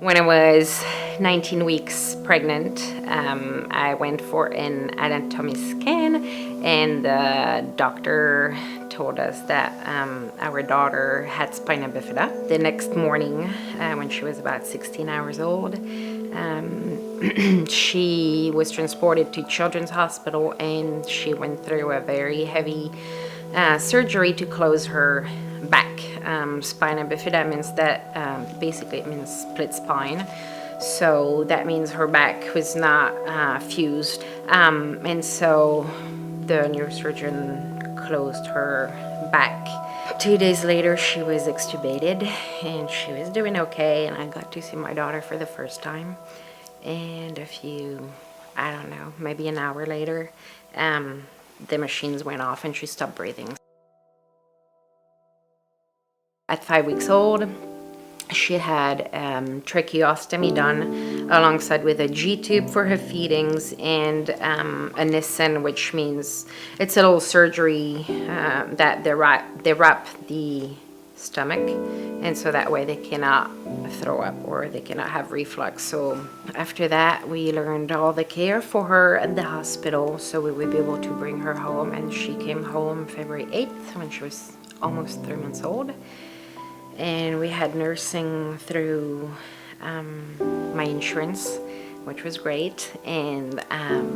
When I was 19 weeks pregnant, I went for an anatomy scan, and the doctor told us that our daughter had spina bifida. The next morning, when she was about 16 hours old, she was transported to Children's Hospital, and she went through a very heavy surgery to close her back. Spina bifida means that basically it means split spine. So that means her back was not fused. And so the neurosurgeon closed her back. 2 days later, she was extubated and she was doing okay. And I got to see my daughter for the first time. And I don't know, maybe an hour later, the machines went off and she stopped breathing. At 5 weeks old, she had tracheostomy done alongside with a G-tube for her feedings and a Nissen, which means it's a little surgery that they wrap the stomach, and so that way they cannot throw up or they cannot have reflux. So after that, we learned all the care for her at the hospital so we would be able to bring her home, and she came home February 8th when she was almost 3 months old. And we had nursing through my insurance, which was great, and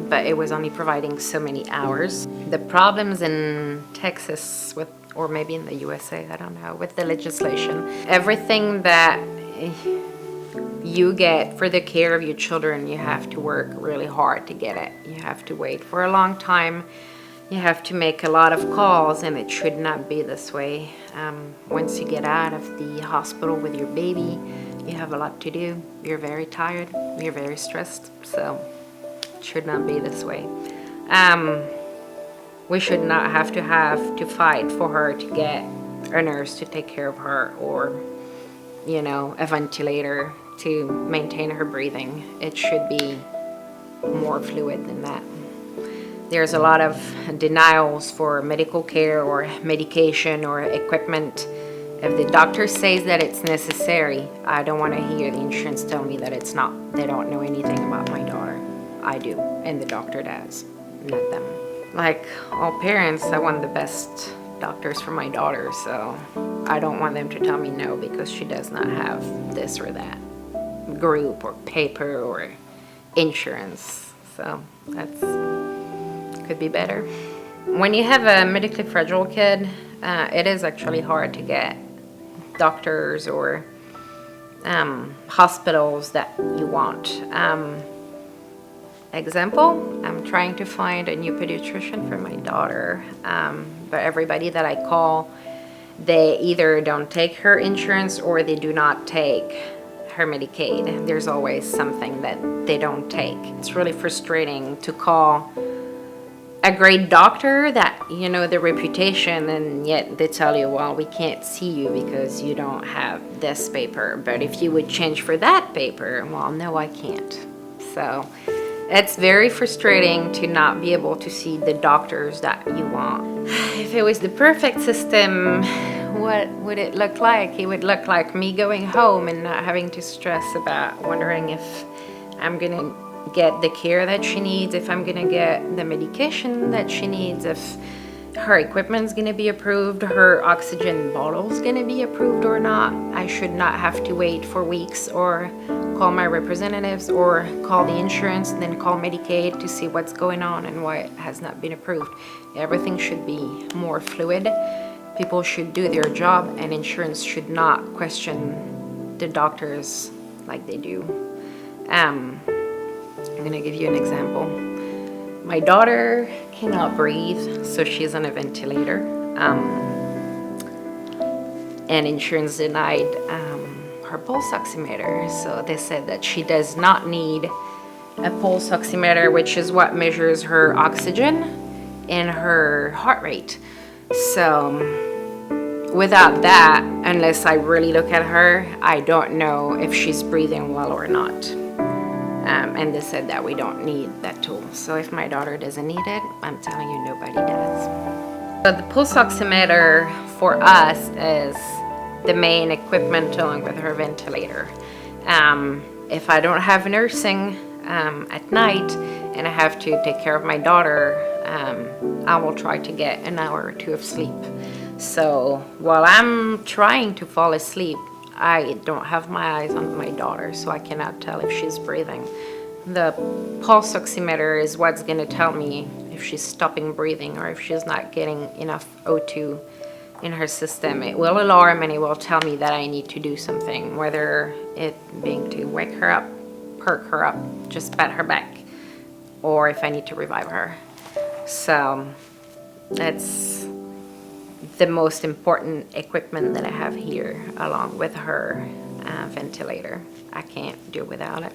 but it was only providing so many hours. The problems in Texas or maybe in the USA, I don't know, with the legislation, everything that you get for the care of your children, you have to work really hard to get it. You have to wait for a long time. You have to make a lot of calls, and it should not be this way. Once you get out of the hospital with your baby, you have a lot to do. You're very tired. You're very stressed. So it should not be this way. We should not have to fight for her to get a nurse to take care of her, or, you know, a ventilator to maintain her breathing. It should be more fluid than that. There's a lot of denials for medical care or medication or equipment. If the doctor says that it's necessary, I don't want to hear the insurance tell me that it's not. They don't know anything about my daughter. I do, and the doctor does, not them. Like all parents, I want the best doctors for my daughter, so I don't want them to tell me no because she does not have this or that group or paper or insurance. So could be better. When you have a medically fragile kid, it is actually hard to get doctors or hospitals that you want. Example, I'm trying to find a new pediatrician for my daughter, but everybody that I call, they either don't take her insurance or they do not take her Medicaid. There's always something that they don't take. It's really frustrating to call a great doctor that, you know, the reputation, and yet they tell you, well, we can't see you because you don't have this paper, but if you would change for that paper, well, no, I can't. So it's very frustrating to not be able to see the doctors that you want. If it was the perfect system, what would it look like? It would look like me going home and not having to stress about wondering if I'm gonna get the care that she needs, if I'm gonna get the medication that she needs, if her equipment's gonna be approved, her oxygen bottle's gonna be approved or not. I should not have to wait for weeks or call my representatives or call the insurance, then call Medicaid to see what's going on and why it has not been approved. Everything should be more fluid. People should do their job, and insurance should not question the doctors like they do. I'm gonna give you an example. My daughter cannot breathe, so she's on a ventilator. And insurance denied her pulse oximeter. So they said that she does not need a pulse oximeter, which is what measures her oxygen and her heart rate. So without that, unless I really look at her, I don't know if she's breathing well or not. And they said that we don't need that tool. So if my daughter doesn't need it, I'm telling you, nobody does. So the pulse oximeter for us is the main equipment along with her ventilator. If I don't have nursing at night and I have to take care of my daughter, I will try to get an hour or two of sleep. So while I'm trying to fall asleep, I don't have my eyes on my daughter, so I cannot tell if she's breathing. The pulse oximeter is what's going to tell me if she's stopping breathing or if she's not getting enough O2 in her system. It will alarm and it will tell me that I need to do something, whether it being to wake her up, perk her up, just pat her back, or if I need to revive her. So that's the most important equipment that I have here, along with her ventilator. I can't do without it.